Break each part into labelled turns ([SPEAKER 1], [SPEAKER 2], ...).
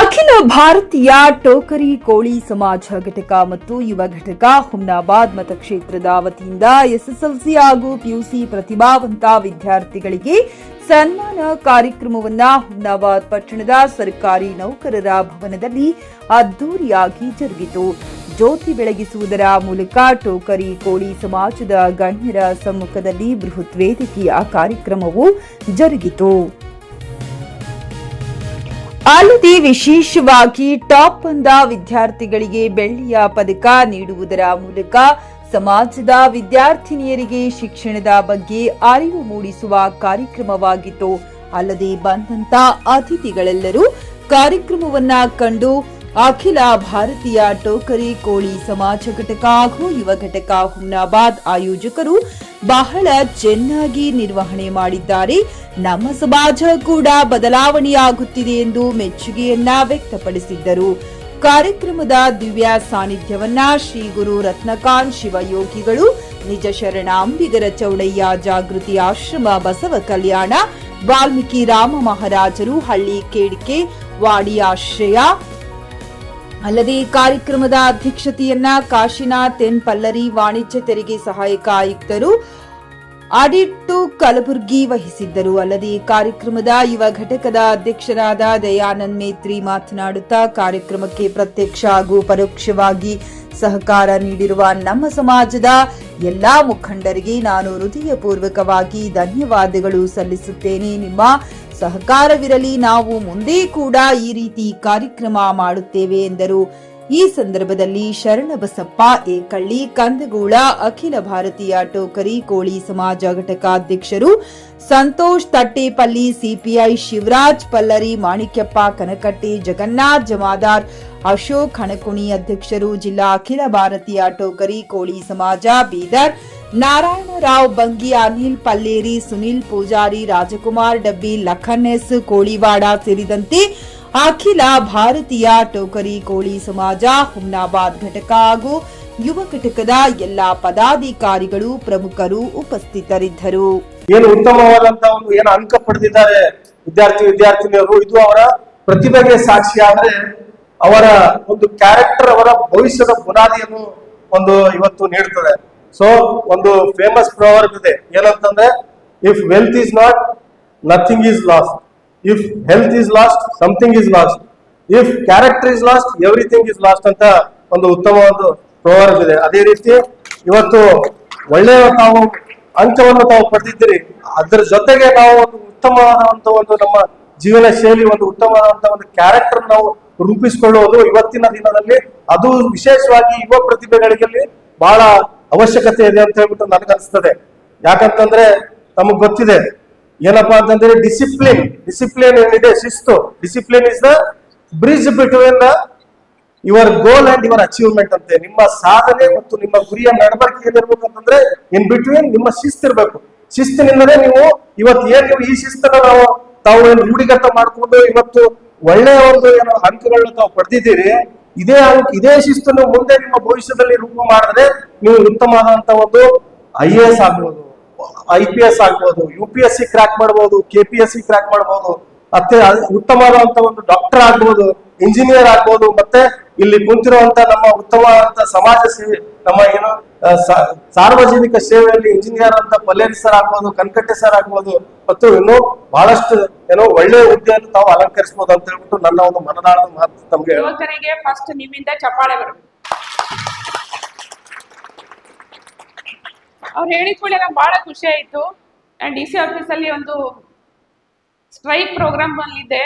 [SPEAKER 1] ಅಖಿಲ ಭಾರತೀಯ ಟೋಕರಿ ಕೋಳಿ ಸಮಾಜ ಘಟಕ ಮತ್ತು ಯುವ ಘಟಕ ಹುಮ್ನಾಬಾದ್ ಮತಕ್ಷೇತ್ರದ ವತಿಯಿಂದ ಎಸ್ಎಸ್ಎಲ್ಸಿ ಹಾಗೂ ಪಿಯುಸಿ ಪ್ರತಿಭಾವಂತ ವಿದ್ಯಾರ್ಥಿಗಳಿಗೆ ಸನ್ಮಾನ ಕಾರ್ಯಕ್ರಮವನ್ನು ಹುಮ್ನಾಬಾದ್ ಪಟ್ಟಣದ ಸರ್ಕಾರಿ ನೌಕರರ ಭವನದಲ್ಲಿ ಅದ್ದೂರಿಯಾಗಿ ಜರುಗಿತು. ಜ್ಯೋತಿ ಬೆಳಗಿಸುವುದರ ಮೂಲಕ ಟೋಕರಿ ಕೋಳಿ ಸಮಾಜದ ಗಣ್ಯರ ಸಮ್ಮುಖದಲ್ಲಿ ಬೃಹತ್ ವೇದಿಕೆಯ ಕಾರ್ಯಕ್ರಮವು ಜರುಗಿತು. ಅಲ್ಲದೆ ವಿಶೇಷವಾಗಿ ಟಾಪ್ ಬಂದ ವಿದ್ಯಾರ್ಥಿಗಳಿಗೆ ಬೆಳ್ಳಿಯ ಪದಕ ನೀಡುವುದರ ಮೂಲಕ ಸಮಾಜದ ವಿದ್ಯಾರ್ಥಿನಿಯರಿಗೆ ಶಿಕ್ಷಣದ ಬಗ್ಗೆ ಅರಿವು ಮೂಡಿಸುವ ಕಾರ್ಯಕ್ರಮವಾಗಿತ್ತು. ಅಲ್ಲದೆ ಬಂದಂತ ಅತಿಥಿಗಳೆಲ್ಲರೂ ಕಾರ್ಯಕ್ರಮವನ್ನ ಕಂಡು ಅಖಿಲ ಭಾರತೀಯ ಟೋಕರಿ ಕೋಳಿ ಸಮಾಜ ಘಟಕ ಹಾಗೂ ಯುವ ಘಟಕ ಹುಮ್ನಾಬಾದ್ ಆಯೋಜಕರು ಬಹಳ ಚೆನ್ನಾಗಿ ನಿರ್ವಹಣೆ ಮಾಡಿದ್ದಾರೆ, ನಮ್ಮ ಸಮಾಜ ಕೂಡ ಬದಲಾವಣೆಯಾಗುತ್ತಿದೆ ಎಂದು ಮೆಚ್ಚುಗೆಯನ್ನ ವ್ಯಕ್ತಪಡಿಸಿದ್ದರು. ಕಾರ್ಯಕ್ರಮದ ದಿವ್ಯ ಸಾನ್ನಿಧ್ಯವನ್ನ ಶ್ರೀ ಗುರು ರತ್ನಕಾಂತ್ ಶಿವಯೋಗಿಗಳು, ನಿಜ ಶರಣಾಂಬಿಗರ ಚೌಡಯ್ಯ ಜಾಗೃತಿ ಆಶ್ರಮ ಬಸವ ಕಲ್ಯಾಣ, ವಾಲ್ಮೀಕಿ ರಾಮ ಮಹಾರಾಜರು ಹಳ್ಳಿ ಕೇಡಿಕೆ ವಾಡಿ ಆಶ್ರಯ. ಅಲ್ಲದೆ ಕಾರ್ಯಕ್ರಮದ ಅಧ್ಯಕ್ಷತೆಯನ್ನ ಕಾಶಿನಾಥ್ ಎನ್ ಪಲ್ಲರಿ ವಾಣಿಜ್ಯ ತೆರಿಗೆ ಸಹಾಯಕ ಆಯುಕ್ತರು ಆಡಿಟ್ ಕಲಬುರ್ಗಿ ವಹಿಸಿದ್ದರು. ಅಲ್ಲದೆ ಕಾರ್ಯಕ್ರಮದ ಯುವ ಘಟಕದ ಅಧ್ಯಕ್ಷರಾದ ದಯಾನಂದ್ ಮೇತ್ರಿ ಮಾತನಾಡುತ್ತಾ ಕಾರ್ಯಕ್ರಮಕ್ಕೆ ಪ್ರತ್ಯಕ್ಷ ಹಾಗೂ ಪರೋಕ್ಷವಾಗಿ ಸಹಕಾರ ನೀಡಿರುವ ನಮ್ಮ ಸಮಾಜದ ಎಲ್ಲಾ ಮುಖಂಡರಿಗೆ ನಾನು ಹೃದಯಪೂರ್ವಕವಾಗಿ ಧನ್ಯವಾದಗಳು ಸಲ್ಲಿಸುತ್ತೇನೆ. ನಿಮ್ಮ ಸಹಕಾರವಿರಲಿ, ನಾವು ಮುಂದೆ ಕೂಡ ಈ ರೀತಿ ಕಾರ್ಯಕ್ರಮ ಮಾಡುತ್ತೇವೆ ಎಂದರು. ಈ ಸಂದರ್ಭದಲ್ಲಿ ಶರಣಬಸಪ್ಪ ಏಕಳ್ಳಿ ಕಂದಗೂಳ ಅಖಿಲ ಭಾರತೀಯ ಟೋಕರಿ ಕೋಳಿ ಸಮಾಜ ಘಟಕ ಅಧ್ಯಕ್ಷರು ಸಂತೋಷ್ ತಟ್ಟೇಪಲ್ಲಿ, ಸಿಪಿಐ ಶಿವರಾಜ್ ಪಲ್ಲರಿ, ಮಾಣಿಕ್ಯಪ್ಪ ಕನಕಟ್ಟಿ, ಜಗನ್ನಾಥ್ ಜಮಾದಾರ್, ಅಶೋಕ್ ಹಣಕುಣಿ ಅಧ್ಯಕ್ಷರು, ಜಿಲ್ಲಾ ಅಖಿಲ ಭಾರತೀಯ ಟೋಕರಿ ಕೋಳಿ ಸಮಾಜ ಬೀದರ್, ನಾರಾಯಣರಾವ್ ಬಂಗಿ, ಅನಿಲ್ ಪಲ್ಲೇರಿ, ಸುನಿಲ್ ಪೂಜಾರಿ, ರಾಜಕುಮಾರ್ ಡಬ್ಬಿ, ಲಖನ್ ಎಸ್ ಕೋಳಿವಾಡ ಸೇರಿದಂತೆ ಅಖಿಲ ಭಾರತೀಯ ಟೋಕರಿ ಕೋಳಿ ಸಮಾಜ ಹುಮ್ನಾಬಾದ್ ಘಟಕ ಹಾಗೂ ಯುವ ಘಟಕದ ಎಲ್ಲಾ ಪದಾಧಿಕಾರಿಗಳು ಪ್ರಮುಖರು ಉಪಸ್ಥಿತರಿದ್ದರು.
[SPEAKER 2] ಏನು ಉತ್ತಮವಾದಂತಹ ಒಂದು ಏನು ಅಂಕ ಪಡೆದಿದ್ದಾರೆ ವಿದ್ಯಾರ್ಥಿನಿಯರು, ಇದು ಅವರ ಪ್ರತಿಭೆಗೆ ಸಾಕ್ಷಿ. ಆದ್ರೆ ಅವರ ಒಂದು ಕ್ಯಾರೆಕ್ಟರ್, ಅವರ ಭವಿಷ್ಯದ ಬುನಾದಿಯನ್ನು ಒಂದು ಇವತ್ತು ನೀಡ್ತದೆ. ಸೊ ಒಂದು ಫೇಮಸ್ ಪ್ರವರ್ಬ್ ಇದೆ, ಏನಂತಂದ್ರೆ if wealth is not, nothing is last. If health is last, something is last. If character is last, everything is last ಅಂತ ಒಂದು ಉತ್ತಮವಾದ ಪ್ರವರ್ಬ್ ಇದೆ. ಅದೇ ರೀತಿ ಇವತ್ತು ಒಳ್ಳೆಯ ತಾವು ಅಂಕವನ್ನು ತಾವು ಪಡೆದಿದ್ದೀರಿ, ಅದರ ಜೊತೆಗೆ ನಾವು ಒಂದು ಉತ್ತಮವಾದಂತ ಒಂದು ನಮ್ಮ ಜೀವನ ಶೈಲಿ, ಒಂದು ಉತ್ತಮವಾದಂತ ಒಂದು ಕ್ಯಾರೆಕ್ಟರ್ ನಾವು ರೂಪಿಸಿಕೊಳ್ಳುವುದು ಇವತ್ತಿನ ದಿನದಲ್ಲಿ, ಅದು ವಿಶೇಷವಾಗಿ ಯುವ ಪ್ರತಿಭೆಗಳಿಗೆ ಬಹಳ ಅವಶ್ಯಕತೆ ಇದೆ ಅಂತ ಹೇಳ್ಬಿಟ್ಟು ನನಗನ್ಸ್ತದೆ. ಯಾಕಂತಂದ್ರೆ ನಮಗ್ ಗೊತ್ತಿದೆ ಏನಪ್ಪಾ ಅಂತಂದ್ರೆ ಡಿಸಿಪ್ಲಿನ್ ಏನಿದೆ, ಶಿಸ್ತು. Discipline is the bridge between the your goal and your achievement ಅಂತೆ. ನಿಮ್ಮ ಸಾಧನೆ ಮತ್ತು ನಿಮ್ಮ ಗುರಿಯ ನಡವಳಿಕೆ ಏನಿರ್ಬೇಕು ಅಂತಂದ್ರೆ ಇನ್ ಬಿಟ್ವೀನ್ ನಿಮ್ಮ ಶಿಸ್ತಿರ್ಬೇಕು. ಶಿಸ್ತಿನಿಂದಲೇ ನೀವು ಇವತ್ತು ನೀವು ಈ ಶಿಸ್ತನ್ನ ತಾವು ಏನು ರೂಢಿಗತ ಮಾಡ್ಕೊಂಡು ಇವತ್ತು ಒಳ್ಳೆಯ ಒಂದು ಏನೋ ಅಂಕಗಳನ್ನ ತಾವು ಪಡೆದಿದ್ದೀರಿ. ಇದೇ ಶಿಸ್ತನ್ನು ಮುಂದೆ ನಿಮ್ಮ ಭವಿಷ್ಯದಲ್ಲಿ ರೂಪ ಮಾಡಿದ್ರೆ ನೀವು ಉತ್ತಮವಾದಂತ ಒಂದು IAS ಆಗ್ಬೋದು, IPS ಆಗ್ಬೋದು, UPSC ಕ್ರ್ಯಾಕ್ ಮಾಡ್ಬೋದು, KPSC ಕ್ರ್ಯಾಕ್ ಮಾಡ್ಬೋದು, ಮತ್ತೆ ಉತ್ತಮವಾದಂತ ಒಂದು ಡಾಕ್ಟರ್ ಆಗ್ಬೋದು, ಇಂಜಿನಿಯರ್ ಆಗ್ಬೋದು, ಮತ್ತೆ ಇಲ್ಲಿ ಕುಂತಿರುವಂತ ನಮ್ಮ ಉತ್ತಮವಾದಂತ ಸಮಾಜ ಸೇವೆ, ನಮ್ಮ ಏನು ಸಾರ್ವಜನಿಕ ಸೇವೆಯಲ್ಲಿ ಇಂಜಿನಿಯರ್ ಅಂತ ಪಲ್ಲೇರಿ ಸರ್ ಆಗ್ಬೋದು, ಕನಕಟ್ಟೆ ಸರ್ ಆಗ್ಬೋದು, ಮತ್ತು ಇನ್ನು ಬಹಳಷ್ಟು ಏನೋ ಒಳ್ಳೆಯ ಹುದ್ದೆಯನ್ನು ತಾವು ಅಲಂಕರಿಸಬಹುದು ಅಂತ ಹೇಳ್ಬಿಟ್ಟು ನನ್ನ ಒಂದು ಮನದಾಳದ ಮಾತು ತಮ್ಗೆ.
[SPEAKER 3] ಯುವಕರಿಗೆ ಫಸ್ಟ್ ನಿಮ್ಮಿಂದ ಚಪ್ಪಾಳೆ ಬರುತ್ತೆ. ಅವ್ರು ಹೇಳಿದ ಕೂಡ ನಂಗೆ ಬಹಳ ಖುಷಿ ಆಯ್ತು. ನಾನು DC ಆಫೀಸಲ್ಲಿ ಒಂದು ಸ್ಟ್ರೈಕ್ ಪ್ರೋಗ್ರಾಮ್ ಬಂದಿದ್ದೆ.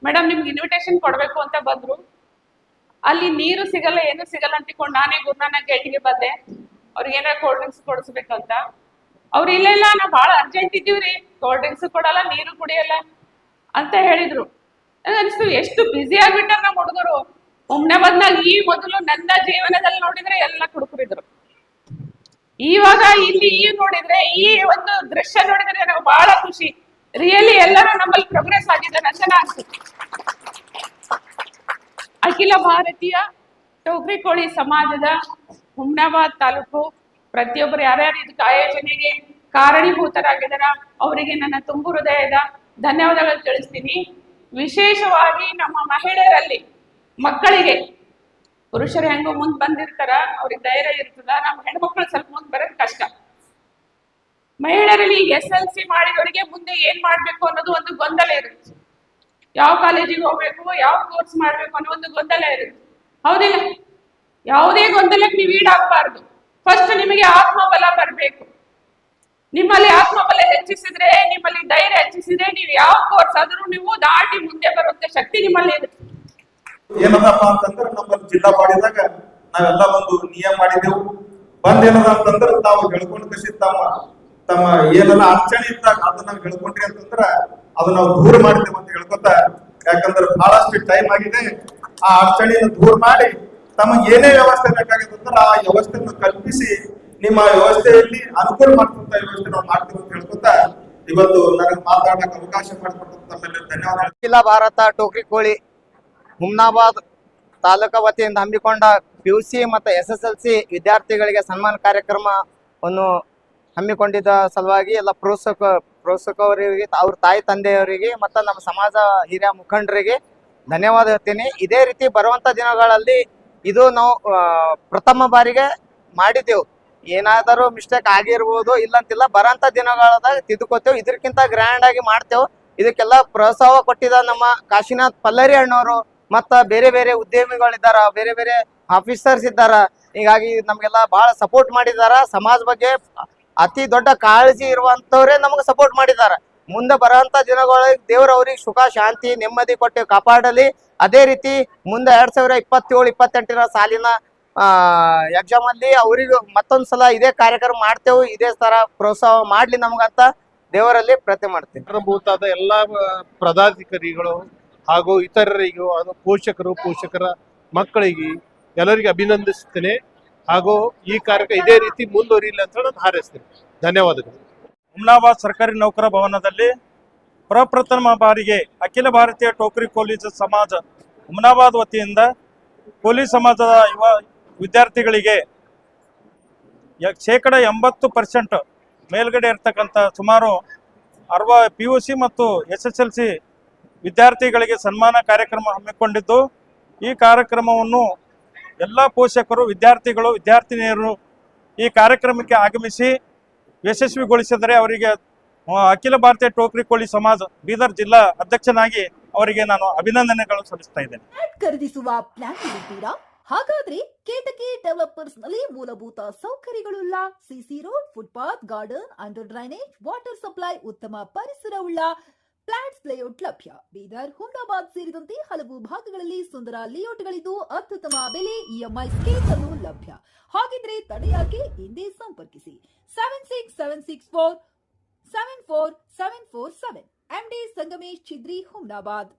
[SPEAKER 3] ಮೇಡಮ್ ನಿಮ್ಗೆ ಇನ್ವಿಟೇಷನ್ ಕೊಡ್ಬೇಕು ಅಂತ ಬಂದ್ರು. ಅಲ್ಲಿ ನೀರು ಸಿಗಲ್ಲ, ಏನು ಸಿಗಲ್ಲ ಅಂತಿಕೊಂಡು ನಾನೇ ಗುರುನಾನಕ್ ಗೇಟ್ಗೆ ಬಂದೆ. ಅವ್ರಿಗೆ ಏನಾರ ಕೋಲ್ಡ್ ಡ್ರಿಂಕ್ಸ್ ಕೊಡಿಸ್ಬೇಕಂತ. ಅವ್ರು ಇಲ್ಲ ನಾವು ಬಹಳ ಅರ್ಜೆಂಟ್ ಇದ್ದೀವ್ರಿ, ಕೋಲ್ಡ್ ಡ್ರಿಂಕ್ಸ್ ಕೊಡಲ್ಲ, ನೀರು ಕುಡಿಯಲ್ಲ ಅಂತ ಹೇಳಿದ್ರು. ಅನ್ಸ್ತು ಎಷ್ಟು ಬ್ಯುಸಿ ಆಗ್ಬಿಟ್ಟಾರ ನಮ್ಮ ಹುಡುಗರು. ಹುಮ್ನಾಬಾದ್ನಾಗ ಈ ಮೊದಲು ನನ್ನ ಜೀವನದಲ್ಲಿ ನೋಡಿದ್ರೆ ಎಲ್ಲ ಕುಡುಕರಿದ್ರು. ಇವಾಗ ಇಲ್ಲಿ ನೋಡಿದ್ರೆ ಈ ಒಂದು ದೃಶ್ಯ ನೋಡಿದ್ರೆ ನನಗೆ ಬಹಳ ಖುಷಿ. ರಿಯಲಿ ಎಲ್ಲರೂ ನಮ್ಮಲ್ಲಿ ಪ್ರೋಗ್ರೆಸ್ ಆಗಿದೆ ಅಂತ ಅನ್ಸುತ್ತೆ. ಅಖಿಲ ಭಾರತೀಯ ಟೋಕರಿ ಕೋಳಿ ಸಮಾಜದ ಹುಮ್ನಾಬಾದ್ ತಾಲೂಕು ಪ್ರತಿಯೊಬ್ಬರು ಯಾರ್ಯಾರು ಇದಕ್ಕೆ ಆಯೋಜನೆಗೆ ಕಾರಣೀಭೂತರಾಗಿದ್ದಾರ ಅವರಿಗೆ ನನ್ನ ತುಂಬು ಹೃದಯದ ಧನ್ಯವಾದಗಳು ತಿಳಿಸ್ತೀನಿ. ವಿಶೇಷವಾಗಿ ನಮ್ಮ ಮಹಿಳೆಯರಲ್ಲಿ, ಮಕ್ಕಳಿಗೆ, ಪುರುಷರು ಹೆಂಗೋ ಮುಂದೆ ಬಂದಿರ್ತಾರ, ಅವ್ರಿಗೆ ಧೈರ್ಯ ಇರ್ತದ, ನಮ್ಮ ಹೆಣ್ಮಕ್ಳು ಸ್ವಲ್ಪ ಮುಂದೆ ಬರೋದು ಕಷ್ಟ. ಮಹಿಳೆಯರಲ್ಲಿ SLC ಮಾಡಿದವರಿಗೆ ಮುಂದೆ ಏನ್ ಮಾಡ್ಬೇಕು ಅನ್ನೋದು ಒಂದು ಗೊಂದಲ ಇರುತ್ತೆ. ಯಾವ ಕಾಲೇಜಿಗೆ ಹೋಗ್ಬೇಕು, ಯಾವ ಕೋರ್ಸ್ ಮಾಡ್ಬೇಕು ಅನ್ನೋ ಒಂದು ಗೊಂದಲ ಇರುತ್ತೆ, ಹೌದಿಲ್ಲ? ಯಾವುದೇ ಗೊಂದಲಕ್ಕೆ ನೀವು ಈಡಾಗಬಾರ್ದು. ಫಸ್ಟ್ ನಿಮಗೆ ಆತ್ಮಬಲ ಬರಬೇಕು. ನಿಮ್ಮಲ್ಲಿ ಆತ್ಮಬಲ ಹೆಚ್ಚಿಸಿದ್ರೆ, ನಿಮ್ಮಲ್ಲಿ ಧೈರ್ಯ ಹೆಚ್ಚಿಸಿದ್ರೆ, ನೀವು ಯಾವ ಕೋರ್ಸ್ ಆದ್ರೂ ನೀವು ದಾಟಿ ಮುಂದೆ ಬರುವಂತ ಶಕ್ತಿ ನಿಮ್ಮಲ್ಲಿ ಇರುತ್ತೆ.
[SPEAKER 2] ಏನದಪ್ಪ ಅಂತಂದ್ರೆ ನಮ್ಮಲ್ಲಿ ಜಿಲ್ಲಾ ಮಾಡಿದಾಗ ನಾವೆಲ್ಲ ಒಂದು ನಿಯಮ ಮಾಡಿದೆವು. ಏನದ ಅಂತಂದ್ರೆ ತಾವು ಹೇಳ್ಕೊಂಡು ಕಸಿ ತಮ್ಮ ಏನೆಲ್ಲ ಅಡಚಣೆ ಇದ್ದಾಗ ಅದನ್ನ ನಾವು ಹೇಳ್ಕೊಂಡ್ರಿ ಅಂತಂದ್ರ ಅದನ್ನ ನಾವು ದೂರ ಮಾಡಿದ್ದೇವೆ ಅಂತ ಹೇಳ್ಕೊತ, ಯಾಕಂದ್ರೆ ಬಹಳಷ್ಟು ಟೈಮ್ ಆಗಿದೆ. ಆ ಅಡಚಣೆಯನ್ನು ದೂರ ಮಾಡಿ ತಮಗೆ ಏನೇ ವ್ಯವಸ್ಥೆ ಬೇಕಾಗಿದೆ ಅಂದ್ರೆ ಆ ವ್ಯವಸ್ಥೆಯನ್ನು ಕಲ್ಪಿಸಿ ನಿಮ್ಮ ವ್ಯವಸ್ಥೆಯಲ್ಲಿ ಅನುಕೂಲ ಮಾಡ್ಕೊಂತ ವ್ಯವಸ್ಥೆ ನಾವು ಮಾಡ್ತೀವಿ ಅಂತ ಹೇಳ್ಕೊತ ಇವತ್ತು ನನಗೆ ಮಾತಾಡಕ್ಕೆ ಅವಕಾಶ ಮಾಡಿಕೊಟ್ಟು ತಮ್ಮೆಲ್ಲ ಧನ್ಯವಾದ.
[SPEAKER 4] ಅಖಿಲ ಭಾರತ ಟೋಕ್ರಿ ಕೋಳಿ ಹುಮ್ನಾಬಾದ್ ತಾಲೂಕಾ ವತಿಯಿಂದ ಹಮ್ಮಿಕೊಂಡ PUC ಮತ್ತು SSLC ವಿದ್ಯಾರ್ಥಿಗಳಿಗೆ ಸನ್ಮಾನ ಕಾರ್ಯಕ್ರಮವನ್ನು ಹಮ್ಮಿಕೊಂಡಿದ್ದ ಸಲುವಾಗಿ ಎಲ್ಲ ಪ್ರೋತ್ಸಾಹಕವರಿಗೆ, ಅವ್ರ ತಾಯಿ ತಂದೆಯವರಿಗೆ ಮತ್ತು ನಮ್ಮ ಸಮಾಜ ಹಿರಿಯ ಮುಖಂಡರಿಗೆ ಧನ್ಯವಾದ ಹೇಳ್ತೀನಿ. ಇದೇ ರೀತಿ ಬರುವಂತ ದಿನಗಳಲ್ಲಿ ಇದು ನಾವು ಪ್ರಥಮ ಬಾರಿಗೆ ಮಾಡಿದ್ದೆವು. ಏನಾದರೂ ಮಿಸ್ಟೇಕ್ ಆಗಿರ್ಬೋದು, ಇಲ್ಲಂತಿಲ್ಲ, ಬರೋಂಥ ದಿನಗಳದಾಗ ತಿದ್ದುಕೋತೇವೆ. ಇದಕ್ಕಿಂತ ಗ್ರ್ಯಾಂಡ್ ಆಗಿ ಮಾಡ್ತೇವೆ. ಇದಕ್ಕೆಲ್ಲ ಪ್ರೋತ್ಸಾಹ ಕೊಟ್ಟಿದ್ದ ನಮ್ಮ ಕಾಶಿನಾಥ್ ಪಲ್ಲರಿ ಅಣ್ಣವರು ಮತ್ತು ಬೇರೆ ಬೇರೆ ಉದ್ಯಮಿಗಳಿದ್ದಾರ, ಬೇರೆ ಬೇರೆ ಆಫೀಸರ್ಸ್ ಇದ್ದಾರ. ಹೀಗಾಗಿ ನಮಗೆಲ್ಲ ಬಹಳ ಸಪೋರ್ಟ್ ಮಾಡಿದಾರ. ಸಮಾಜ ಬಗ್ಗೆ ಅತಿ ದೊಡ್ಡ ಕಾಳಜಿ ಇರುವಂತವ್ರೆ ನಮಗೆ ಸಪೋರ್ಟ್ ಮಾಡಿದ್ದಾರೆ. ಮುಂದೆ ಬರೋಂಥ ದಿನಗಳಿಗೆ ದೇವ್ರ ಅವ್ರಿಗೆ ಸುಖ, ಶಾಂತಿ, ನೆಮ್ಮದಿ ಕೊಟ್ಟು ಕಾಪಾಡಲಿ. ಅದೇ ರೀತಿ ಮುಂದೆ 2027-28 ಸಾಲಿನ ಎಕ್ಸಾಮ್ ಅಲ್ಲಿ ಅವರಿಗೂ ಮತ್ತೊಂದ್ಸಲ ಇದೇ ಕಾರ್ಯಕ್ರಮ ಮಾಡ್ತೇವೆ. ಇದೇ ತರ ಪ್ರೋತ್ಸಾಹ ಮಾಡ್ಲಿ ನಮಗಂತ ದೇವರಲ್ಲಿ ಪ್ರಾರ್ಥನೆ ಮಾಡ್ತೀನಿ.
[SPEAKER 5] ಕಾರಣಭೂತಾದ ಎಲ್ಲ ಪದಾಧಿಕಾರಿಗಳು ಹಾಗೂ ಇತರರಿಗೂ, ಅದು ಪೋಷಕರ ಮಕ್ಕಳಿಗೆ ಎಲ್ಲರಿಗೆ ಅಭಿನಂದಿಸ್ತೇನೆ. ಹಾಗೂ ಈ ಕಾರ್ಯಕ್ರಮ ಇದೇ ರೀತಿ ಮುಂದುವರಿಯಲಿ ಅಂತ ನಾನು ಹಾರೈಸ್ತೇನೆ. ಧನ್ಯವಾದಗಳು.
[SPEAKER 6] ಹುಮ್ನಾಬಾದ್ ಸರ್ಕಾರಿ ನೌಕರ ಭವನದಲ್ಲಿ ಪ್ರಪ್ರಥಮ ಬಾರಿಗೆ ಅಖಿಲ ಭಾರತೀಯ ಟೋಕ್ರಿ ಕೋಲಿ ಸಮಾಜ ಹುಮ್ನಾಬಾದ್ ವತಿಯಿಂದ ಕೋಲಿ ಸಮಾಜದ ಯುವ ವಿದ್ಯಾರ್ಥಿಗಳಿಗೆ 80% ಮೇಲ್ಗಡೆ ಇರ್ತಕ್ಕಂಥ ಸುಮಾರು 60 PUC ಮತ್ತು SSLC ವಿದ್ಯಾರ್ಥಿಗಳಿಗೆ ಸನ್ಮಾನ ಕಾರ್ಯಕ್ರಮ ಹಮ್ಮಿಕೊಂಡಿದ್ದು, ಈ ಕಾರ್ಯಕ್ರಮವನ್ನು ಎಲ್ಲ ಪೋಷಕರು, ವಿದ್ಯಾರ್ಥಿಗಳು, ವಿದ್ಯಾರ್ಥಿನಿಯರು ಈ ಕಾರ್ಯಕ್ರಮಕ್ಕೆ ಆಗಮಿಸಿ ಯಶಸ್ವಿಗೊಳಿಸಿದರೆ ಅವರಿಗೆ ಅಖಿಲ ಭಾರತೀಯ ಟೋಕ್ರಿ ಕೋಳಿ ಸಮಾಜ ಬೀದರ್ ಜಿಲ್ಲಾ ಅಧ್ಯಕ್ಷನಾಗಿ ಅವರಿಗೆ ನಾನು ಅಭಿನಂದನೆಗಳು ಸಲ್ಲಿಸ್ತಾ ಇದ್ದೇನೆ.
[SPEAKER 7] ಖರೀದಿಸುವ ಪ್ಲಾನ್ ಇದ್ದೀರಾ? ಹಾಗಾದ್ರೆ ಕೇತಕಿ ಡೆವಲಪರ್ಸ್ ನಲ್ಲಿ ಮೂಲಭೂತ ಸೌಕರ್ಯಗಳುಳ್ಳ CC road, footpath, garden, under drainage, water supply, ಉತ್ತಮ ಪರಿಸರವುಳ್ಳ ಫ್ಲಾಟ್ಸ್ ಲೇಔಟ್ ಲಭ್ಯ. ಬೀದರ್, ಹುಮ್ನಾಬಾದ್ ಸೇರಿದಂತೆ ಹಲವು ಭಾಗಗಳಲ್ಲಿ ಸುಂದರ ಲೇಔಟ್ಗಳಿದ್ದು ಅತ್ಯುತ್ತಮ ಬೆಲೆ, EMI ಸ್ಕೀಮ್ಸ್ ಅನ್ನು ಲಭ್ಯ. ಹಾಗಿದ್ರೆ ತಡೆಯಾಕೆ? ಹಿಂದೆ ಸಂಪರ್ಕಿಸಿ 7676474747 MD ಸಂಗಮೇಶ್ ಚಿದ್ರಿ, ಹುಮ್ನಾಬಾದ್.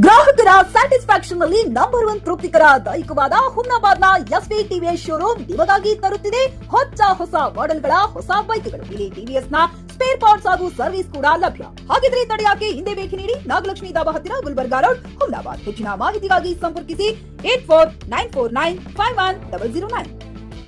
[SPEAKER 7] ಗ್ರಾಹಕರ ಸ್ಯಾಟಿಸ್ಫ್ಯಾಕ್ಷನ್ ನಲ್ಲಿ ನಂಬರ್ 1 ತೃಪ್ತಿಕರ ದಾಯಕವಾದ ಹುಮ್ನಾಬಾದ್ನ SV TVS ಶೋರೂಮ್ ನಿಮಗಾಗಿ ತರುತ್ತಿದೆ ಹೊಸ ಮಾಡೆಲ್ಗಳ ಹೊಸ ಬೈಕ್ಗಳು. ಇಲ್ಲಿ TVS ನ ಸ್ಪೇರ್ ಪಾರ್ಟ್ಸ್ ಹಾಗೂ ಸರ್ವಿಸ್ ಕೂಡ ಲಭ್ಯ. ಹಾಗಿದ್ರೆ ತಡೆಯಾಕೆ? ಹಿಂದೆ ಭೇಟಿ ನೀಡಿ, ನಾಗಲಕ್ಷ್ಮಿ ಧಾಬಾ ಹತ್ತಿರ, ಗುಲ್ಬರ್ಗಾ ರೋಡ್, ಹುಮ್ನಾಬಾದ್. ಹೆಚ್ಚಿನ ಮಾಹಿತಿಗಾಗಿ ಸಂಪರ್ಕಿಸಿ 8494951009.